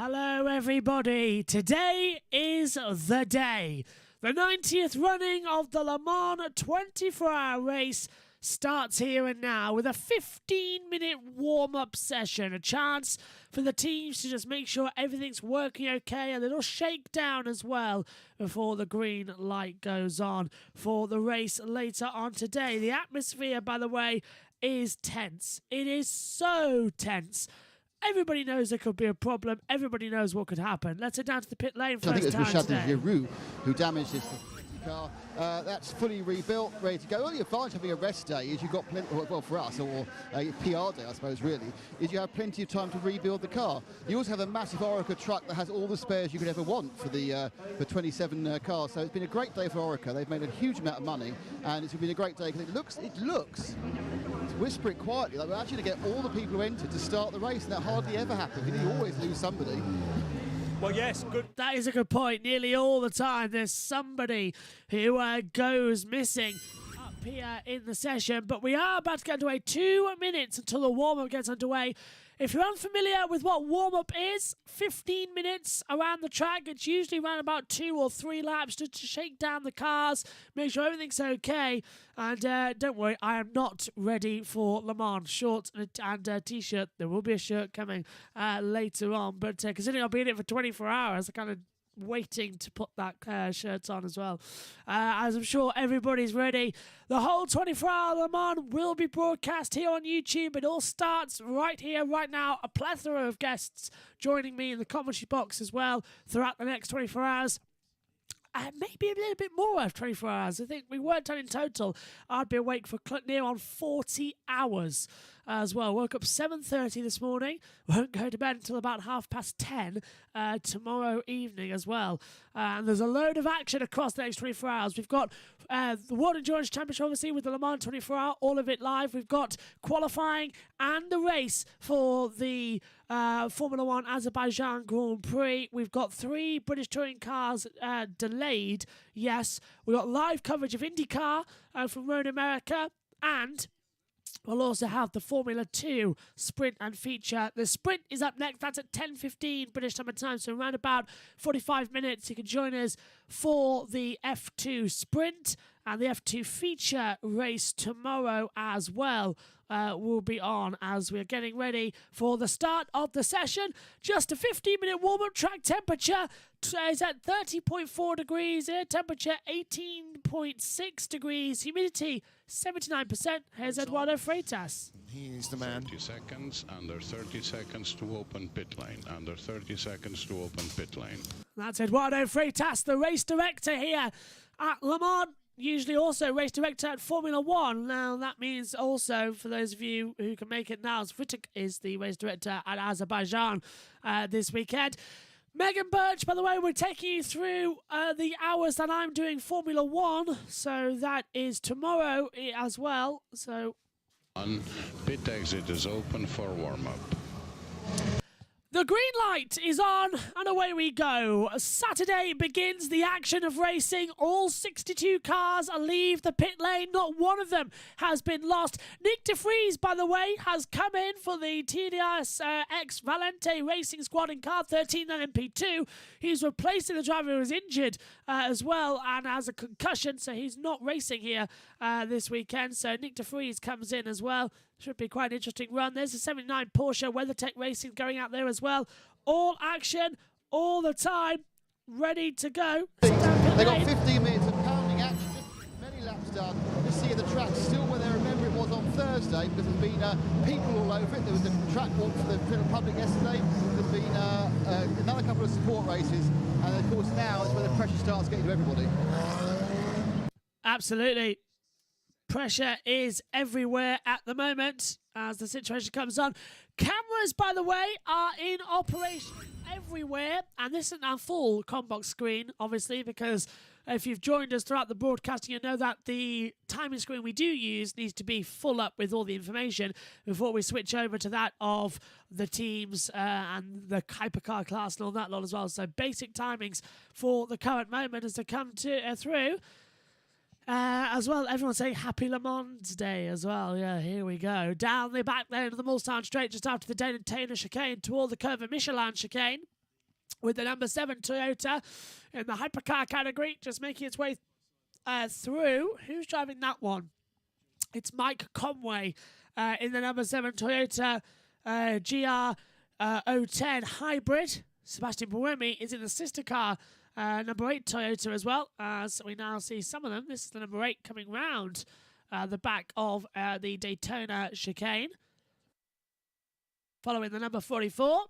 Hello everybody, today is the day. The 90th running of the Le Mans 24-hour race starts here and now with a 15-minute warm-up session. A chance for the teams to just make sure everything's working okay. A little shakedown as well before the green light goes on for the race later on today. The atmosphere, by the way, is tense. It is so tense. Everybody knows there could be a problem. Everybody knows what could happen. Let's head down to the pit lane first. I think it was time Richard today. Giroux who damaged his car. That's fully rebuilt, ready to go. Only advantage of having a rest day is you've got plenty, well for us, or a PR day I suppose really, is you have plenty of time to rebuild the car. You also have a massive Orica truck that has all the spares you could ever want for the 27 cars. So it's been a great day for Orica. They've made a huge amount of money and it's been a great day because it looks, to whisper it quietly, like we're actually going to get all the people who entered to start the race, and that hardly ever happens. You always lose somebody. Well, yes, good. That is a good point. Nearly all the time there's somebody who goes missing up here in the session. But we are about to get underway. 2 minutes until the warm-up gets underway. If you're unfamiliar with what warm-up is, 15 minutes around the track. It's usually around about 2 or 3 laps just to shake down the cars, make sure everything's okay. And don't worry, I am not ready for Le Mans. Shorts and a T-shirt. There will be a shirt coming later on. But considering I'll be in it for 24 hours, I kind of waiting to put that shirt on as well. As I'm sure everybody's ready. The whole 24-hour Le Mans will be broadcast here on YouTube. It all starts right here, right now. A plethora of guests joining me in the commentary box as well throughout the next 24 hours. Maybe a little bit more of 24 hours. I think we worked on in total. I'd be awake for near on 40 hours as well. Woke up 7:30 this morning. Won't go to bed until about 10:30 tomorrow evening as well. And there's a load of action across the next 24 hours. We've got the World Endurance Championship, obviously, with the Le Mans 24 Hour, all of it live. We've got qualifying and the race for the Formula One Azerbaijan Grand Prix. We've got 3 British touring cars delayed. Yes, we've got live coverage of IndyCar from Road America, and we'll also have the Formula 2 sprint and feature. The sprint is up next. That's at 10:15 British Summer Time. So around about 45 minutes, you can join us for the F2 sprint. And the F2 feature race tomorrow as well will be on as we're getting ready for the start of the session. Just a 15-minute warm-up. Track temperature is at 30.4 degrees. Air temperature 18.6 degrees. Humidity 79%. Here's Eduardo Freitas. He's the man. 30 seconds, under 30 seconds to open pit lane. Under 30 seconds to open pit lane. That's Eduardo Freitas, the race director here at Le Mans. Usually also race director at Formula One. Now, that means also, for those of you who can make it now, Fritek is the race director at Azerbaijan this weekend. Megan Birch, by the way, we're taking you through the hours that I'm doing Formula One. So that is tomorrow as well. So Pit exit is open for warm-up. the green light is on, and away we go. Saturday begins the action of racing. All 62 cars leave the pit lane. Not one of them has been lost. Nick de Vries, by the way, has come in for the TDS X Valente Racing Squad in car 13 LMP2. He's replacing the driver who was injured as well and has a concussion, so he's not racing here this weekend. So Nick de Vries comes in as well. Should be quite an interesting run. There's a 79 Porsche WeatherTech Racing going out there as well. All action, all the time, ready to go. They got 15 minutes of pounding action, just many laps done. You see the track still where they remember it was on Thursday, because there's been people all over it. There was a track walk for the Trent Republic yesterday. There's been another couple of support races, and of course now is where the pressure starts getting to everybody. Absolutely. Pressure is everywhere at the moment as the situation comes on. Cameras, by the way, are in operation everywhere. And this isn't our full Combox screen, obviously, because if you've joined us throughout the broadcasting, you know that the timing screen we do use needs to be full up with all the information before we switch over to that of the teams and the hypercar class and all that lot as well. So basic timings for the current moment as they come to through. As well, everyone saying Happy Le Mans Day as well. Yeah, here we go. Down the back lane of the Mulsanne Straight just after the Dane and Taylor chicane toward the curve of Michelin chicane. with the number 7 Toyota in the hypercar category, just making its way through. Who's driving that one? It's Mike Conway in the number 7 Toyota GR010 Hybrid. Sebastian Buemi is in the sister car, number 8 Toyota as well. So we now see some of them. This is the number 8 coming round the back of the Daytona chicane. Following the number 44.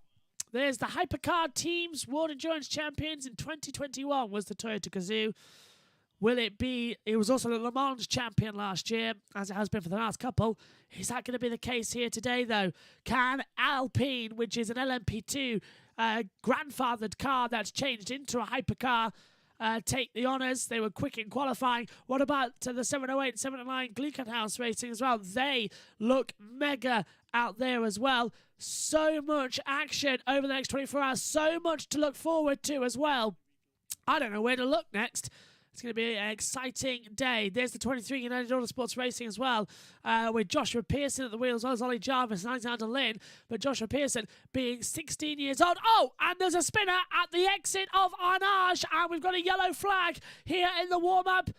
There's the Hypercar Teams World Endurance Champions in 2021 was the Toyota Gazoo. Will it be? It was also the Le Mans champion last year, as it has been for the last couple. Is that going to be the case here today, though? Can Alpine, which is an LMP2 grandfathered car that's changed into a hypercar, take the honours? They were quick in qualifying. What about the 708 and 709 Glickenhaus Racing as well? They look mega out there as well. So much action over the next 24 hours. So much to look forward to as well. I don't know where to look next. It's going to be an exciting day. There's the 23 United Autosports Racing as well, with Joshua Pearson at the wheel as well as Ollie Jarvis and Alexander Lynn. But Joshua Pearson being 16 years old. Oh, and there's a spinner at the exit of Arnage, and we've got a yellow flag here in the warm-up.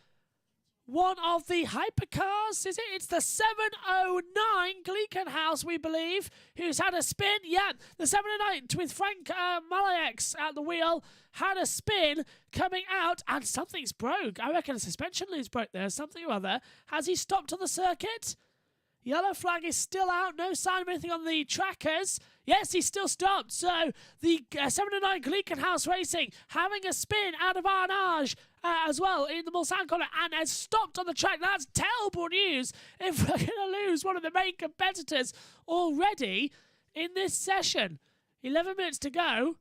One of the hypercars, is it? It's the 709 Glickenhaus, we believe, who's had a spin. Yeah, the 709 with Frank Malayex at the wheel had a spin coming out, and something's broke. I reckon a suspension loose broke there, something or other. Has he stopped on the circuit? Yellow flag is still out. No sign of anything on the trackers. Yes, he's still stopped. So the 709 Glickenhaus Racing having a spin out of Arnage as well in the Mulsanne corner and has stopped on the track. That's terrible news if we're going to lose one of the main competitors already in this session. 11 minutes to go.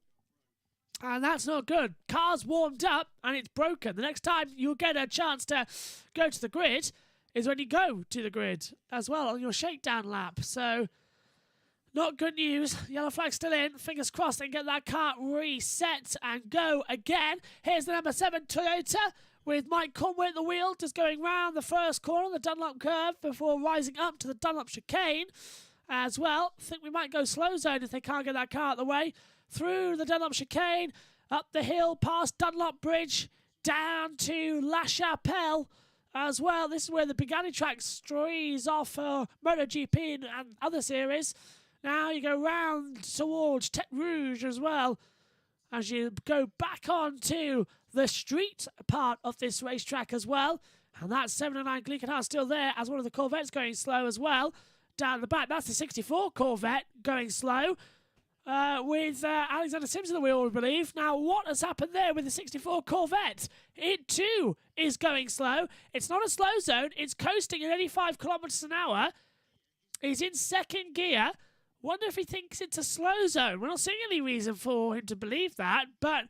And that's not good. Car's warmed up and it's broken. The next time you'll get a chance to go to the grid is when you go to the grid as well on your shakedown lap. So, not good news. Yellow flag still in. Fingers crossed they can get that car reset and go again. Here's the number 7 Toyota with Mike Conway at the wheel, just going round the first corner on the Dunlop curve before rising up to the Dunlop chicane as well. I think we might go slow zone if they can't get that car out of the way. Through the Dunlop chicane, up the hill, past Dunlop Bridge, down to La Chapelle as well. This is where the Bugatti track strays off for MotoGP and other series. Now you go round towards Tête Rouge as well as you go back onto the street part of this racetrack as well. And that 709 Glickenhaus still there as one of the Corvettes going slow as well. Down the back, that's the 64 Corvette going slow. With Alexander Sims at the wheel, we believe. Now, what has happened there with the 64 Corvette? It, too, is going slow. It's not a slow zone. It's coasting at 85 kilometres an hour. He's in second gear. Wonder if he thinks it's a slow zone. We're not seeing any reason for him to believe that, but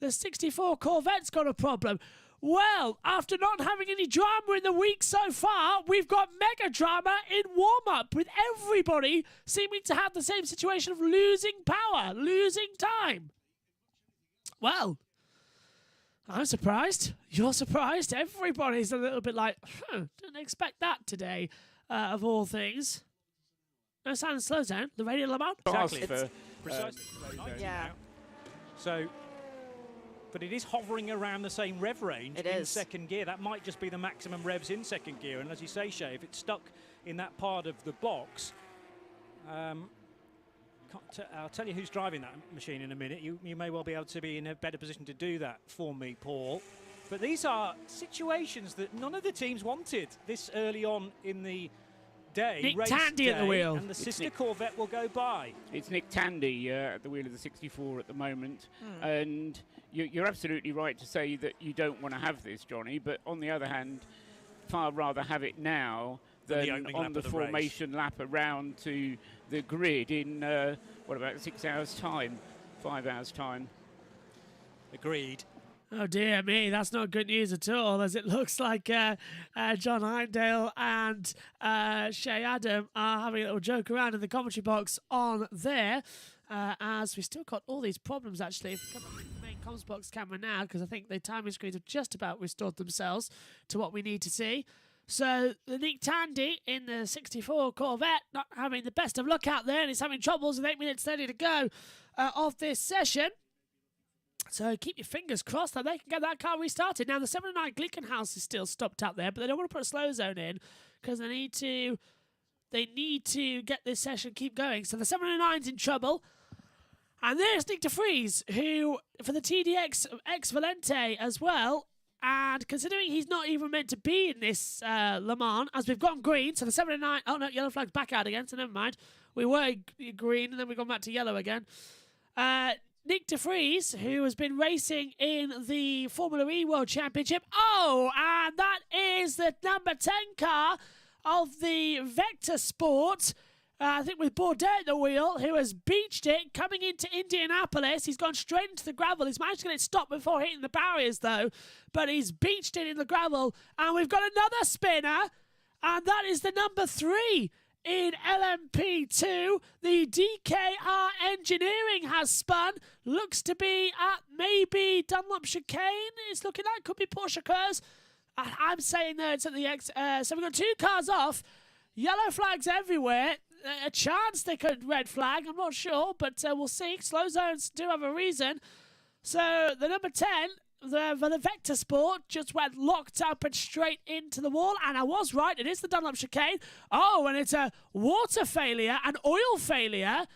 the 64 Corvette's got a problem. Well, after not having any drama in the week so far, we've got mega drama in warm-up with everybody seeming to have the same situation of losing power, losing time. Well, I'm surprised. You're surprised. Everybody's a little bit like, didn't expect that today, of all things. No sign of slow zone. The Radio Le Mans. Exactly. For precisely. Yeah. So... but it is hovering around the same rev range in second gear. That might just be the maximum revs in second gear. And as you say, Shay, if it's stuck in that part of the box, I'll tell you who's driving that machine in a minute. You may well be able to be in a better position to do that for me, Paul. But these are situations that none of the teams wanted this early on in the day. Nick Tandy at the wheel. And the sister Corvette will go by. It's Nick Tandy at the wheel of the 64 at the moment. And you're absolutely right to say that you don't want to have this, Johnny. But on the other hand, far rather have it now than on the formation lap around to the grid in, what, about 6 hours' time, 5 hours' time. Agreed. Oh dear me, that's not good news at all, as it looks like John Hindale and Shay Adam are having a little joke around in the commentary box on there, as we still got all these problems actually. If we come up to the main comms box camera now, because I think the timing screens have just about restored themselves to what we need to see. So the Nick Tandy in the 64 Corvette not having the best of luck out there, and he's having troubles with 8 minutes 30 to go of this session. So keep your fingers crossed that they can get that car restarted. Now, the 709 Glickenhaus is still stopped out there, but they don't want to put a slow zone in because they need to get this session keep going. So the 709's in trouble. And there's Nick de Vries, who, for the TDX ex-Valente as well, and considering he's not even meant to be in this Le Mans, as we've gone green, so the 709... Oh, no, yellow flag's back out again, so never mind. We were green, and then we've gone back to yellow again. Nick de Vries, who has been racing in the Formula E World Championship. Oh, and that is the number 10 car of the Vector Sport, I think with Bourdais at the wheel, who has beached it coming into Indianapolis. He's gone straight into the gravel. He's managed to get it stopped before hitting the barriers, though. But he's beached it in the gravel. And we've got another spinner, and that is the number 3 in LMP2. The DKR Engineering has spun. Looks to be at maybe Dunlop Chicane. It's looking like could be Porsche Curs. I'm saying there it's at the X. So we've got 2 cars off. Yellow flags everywhere. A chance they could red flag. I'm not sure, but we'll see. Slow zones do have a reason. So the number 10, the Vector Sport, just went locked up and straight into the wall. And I was right. It is the Dunlop Chicane. Oh, and it's a water failure, an oil failure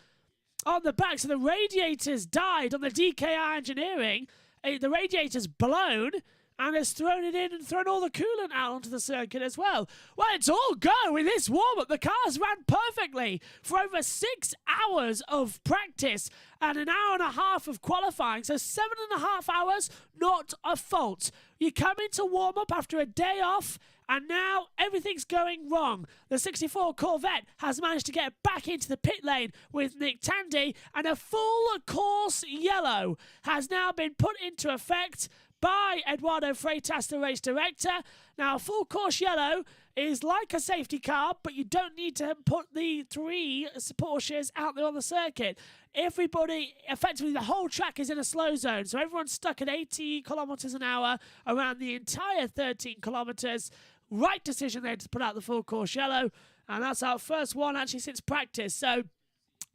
on the back. So the radiators died on the DKR Engineering. The radiator's blown and has thrown it in and thrown all the coolant out onto the circuit as well. Well, it's all go in this warm-up. The cars ran perfectly for over 6 hours of practice and an hour and a half of qualifying. So 7.5 hours, not a fault. You come into warm-up after a day off, and now everything's going wrong. The 64 Corvette has managed to get back into the pit lane with Nick Tandy, and a full course yellow has now been put into effect by Eduardo Freitas, the race director. Now, a full course yellow is like a safety car, but you don't need to put the 3 Porsches out there on the circuit. Everybody, effectively the whole track is in a slow zone, so everyone's stuck at 80 kilometres an hour around the entire 13 kilometres. Right decision there to put out the full course yellow, and that's our first one actually since practice. So,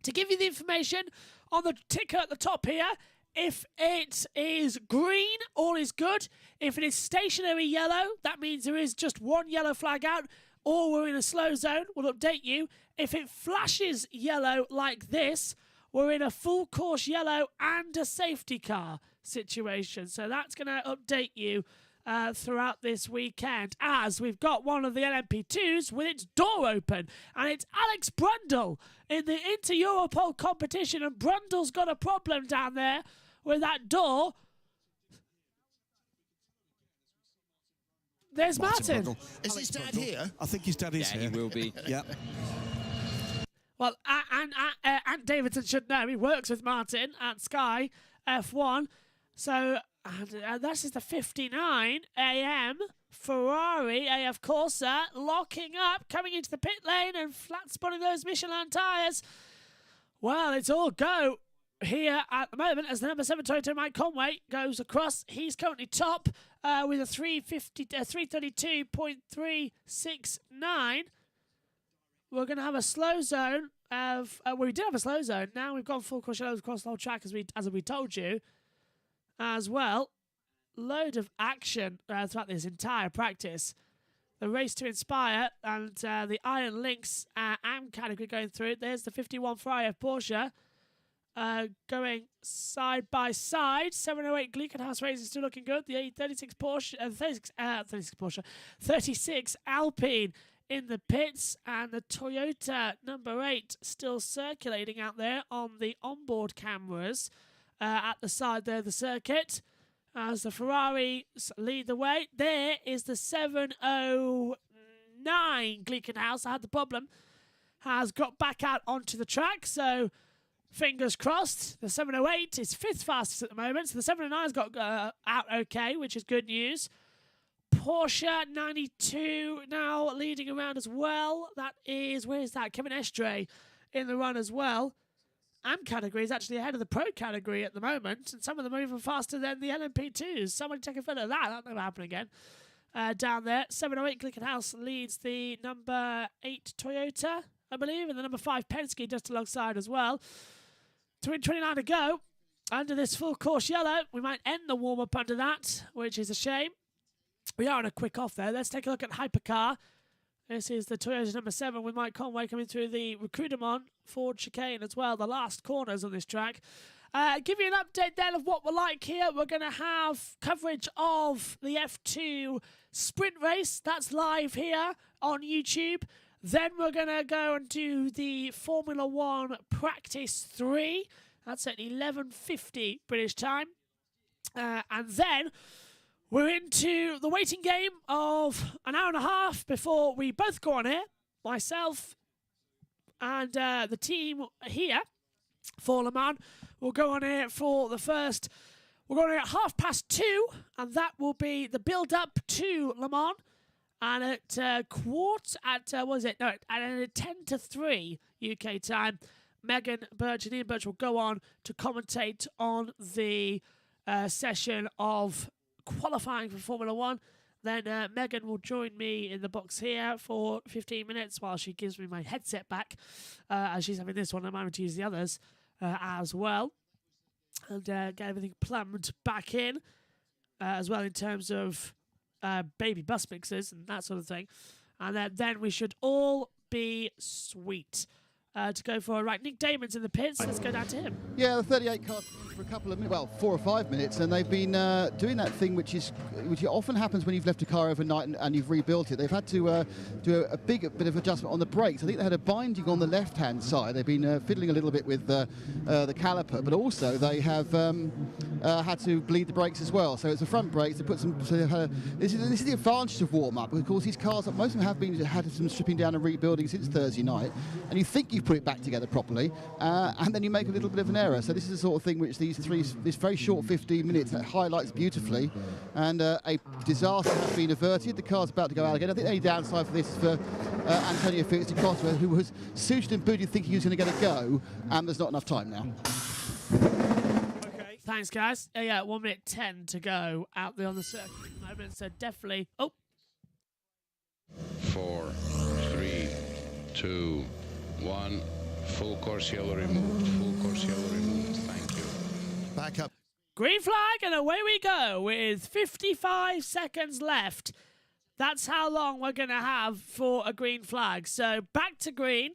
to give you the information on the ticker at the top here, if it is green, all is good. If it is stationary yellow, that means there is just 1 yellow flag out, or we're in a slow zone. We'll update you. If it flashes yellow like this, we're in a full course yellow and a safety car situation. So that's going to update you throughout this weekend, as we've got one of the LMP2s with its door open, and it's Alex Brundle in the Inter-Europol competition, and Brundle's got a problem down there with that door. There's Martin. Is his dad here? I think his dad is here. Yeah, he will be. Yeah. Well, Ant Davidson should know. He works with Martin at Sky F1. So this is the 59 AM Ferrari AF Corsa locking up, coming into the pit lane and flat spotting those Michelin tyres. Well, it's all go here at the moment as the number 7 Toyota Mike Conway goes across. He's currently top with a 332.369. We're going to have a slow zone of... well, we did have a slow zone. Now we've gone full course yellows across the whole track, as we told you as well. Load of action throughout this entire practice. The Race to Inspire and the Iron Lynx AM category going through it. There's the 51 Ferrari Porsche going side by side. 708 Glickenhaus Racing still looking good. The 36 Porsche, 36 Alpine in the pits, and the Toyota number 8 still circulating out there on the onboard cameras at the side there of the circuit as the Ferrari lead the way. There is the 709 Glickenhaus. I had the problem. Has got back out onto the track, so fingers crossed. The 708 is 5th fastest at the moment, so the 709's got out okay, which is good news. Porsche 92 now leading around as well. That is, where is that? Kevin Estre in the run as well. AM category is actually ahead of the Pro category at the moment, and some of them are even faster than the LMP2s. Somebody take a photo of that. That'll never happen again. Down there, 708 Glickenhaus leads the number 8 Toyota, I believe, and the number 5 Penske just alongside as well. 29 to go. under this full course yellow. We might end the warm-up under that, which is a shame. We are on a quick off there. Let's take a look at Hypercar. This is the Toyota number 7 with Mike Conway coming through the Recruitement Ford chicane as well. The last corners on this track. Give you an update then of what we're like here. We're going to have coverage of the F2 sprint race. That's live here on YouTube. Then we're going to go and do the Formula 1 Practice 3. That's at 11:50 British time. And then we're into the waiting game of an hour and a half before we both go on here. Myself and the team here for Le Mans will go on here for the first. We're going at 2:30, and that will be the build-up to Le Mans. And at 10 to 3 UK time, Megan Birch and Ian Birch will go on to commentate on the session of qualifying for Formula 1. Then Megan will join me in the box here for 15 minutes while she gives me my headset back, as she's having this one. I'm having to use the others as well. And get everything plumbed back in as well in terms of baby bus mixers and that sort of thing. And then we should all be sweet to go for. Right, Nick Damon's in the pits. Let's go down to him. Yeah, the 38 cars for a couple of minutes, well, 4 or 5 minutes, and they've been doing that thing which often happens when you've left a car overnight and you've rebuilt it. They've had to do a bit of adjustment on the brakes. I think they had a binding on the left-hand side. They've been fiddling a little bit with the caliper, but also they have had to bleed the brakes as well. So it's the front brakes. They put some. This is the advantage of warm-up. Of course, these cars, most of them have had some stripping down and rebuilding since Thursday night, and you think you've put it back together properly, and then you make a little bit of an error. So this is the sort of thing which this very short 15 minutes highlights beautifully, and a disaster has been averted. The car's about to go out again. I think the only downside for this is for Antonio Felix da Costa, who was suited and booted thinking he was going to get a go, and there's not enough time now. Okay. Thanks, guys. Yeah, 1 minute 10 to go out there on the circuit at the moment, so definitely. Oh. 4, 3, 2, 1. Full course yellow removed. Full course yellow removed. Thank you. Back up. Green flag, and away we go with 55 seconds left. That's how long we're going to have for a green flag. So back to green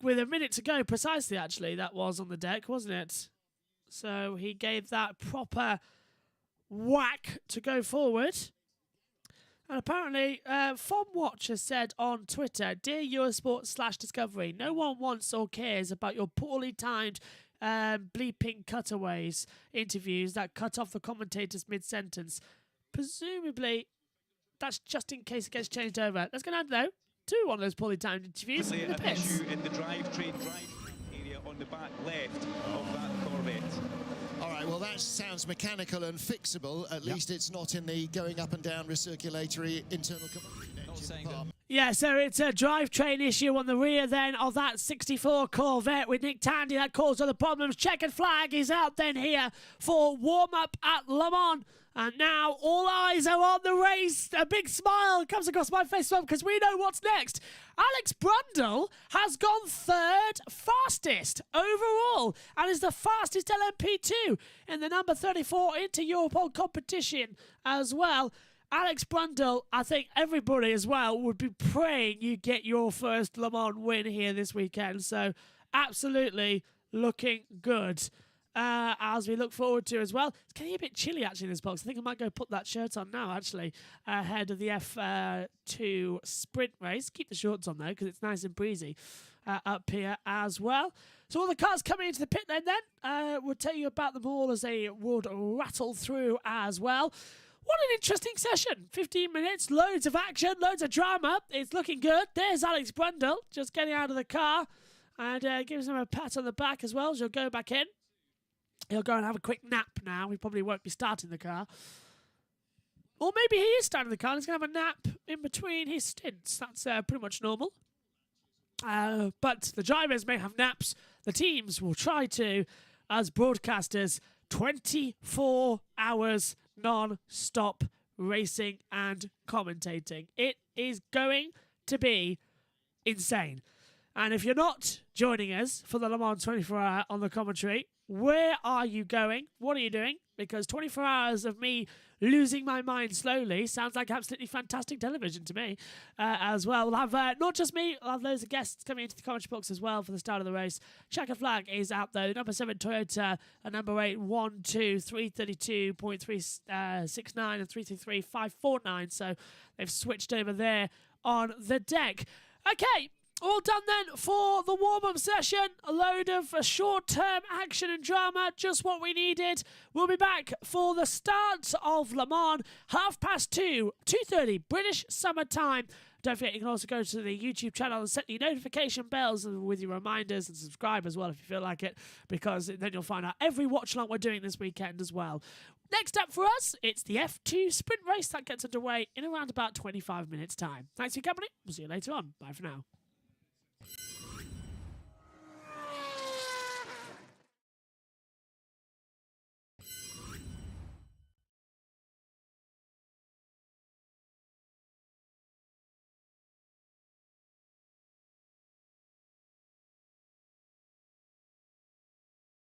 with a minute to go. Precisely, actually, that was on the deck, wasn't it? So he gave that proper whack to go forward. And apparently, FomWatch has said on Twitter, "Dear Eurosport/Discovery, no one wants or cares about your poorly timed bleeping cutaways interviews that cut off the commentators mid-sentence. Presumably, that's just in case it gets changed over. Let's go down, though, to one of those poorly timed interviews. An issue in the drivetrain area on the back left of that Corvette. All right, well, that sounds mechanical and fixable. At least it's not in the going up and down recirculatory internal combustion engine department. Yeah, so it's a drivetrain issue on the rear then of that 64 Corvette with Nick Tandy. That caused other problems. Checkered flag is out then here for warm-up at Le Mans. And now all eyes are on the race. A big smile comes across my face because we know what's next. Alex Brundle has gone third fastest overall and is the fastest LMP2 in the number 34 Inter Europol competition as well. Alex Brundle, I think everybody as well would be praying you get your first Le Mans win here this weekend. So absolutely looking good. As we look forward to as well. It's getting a bit chilly actually in this box. I think I might go put that shirt on now actually ahead of the F2 sprint race. Keep the shorts on though because it's nice and breezy up here as well. So all the cars coming into the pit lane then. We'll tell you about them all as they would rattle through as well. What an interesting session. 15 minutes, loads of action, loads of drama. It's looking good. There's Alex Brundle just getting out of the car and gives him a pat on the back as well as he'll go back in. He'll go and have a quick nap now. He probably won't be starting the car. Or maybe he is starting the car and he's going to have a nap in between his stints. That's pretty much normal. But the drivers may have naps. The teams will try to, as broadcasters, 24 hours non-stop racing and commentating. It is going to be insane. And if you're not joining us for the Le Mans 24 Hour on the commentary, where are you going? What are you doing? Because 24 hours of me losing my mind slowly sounds like absolutely fantastic television to me as well. We'll have not just me, we'll have loads of guests coming into the commentary box as well for the start of the race. Checker flag is out though. Number 7 Toyota and number 8 1, 2, 332.369 and 333.549. So they've switched over there on the deck. Okay. All done then for the warm-up session. A load of short-term action and drama, just what we needed. We'll be back for the start of Le Mans, 2:30, 2:30 British Summer Time. Don't forget, you can also go to the YouTube channel and set the notification bells with your reminders and subscribe as well if you feel like it, because then you'll find out every watch-along we're doing this weekend as well. Next up for us, it's the F2 sprint race that gets underway in around about 25 minutes' time. Thanks for your company. We'll see you later on. Bye for now.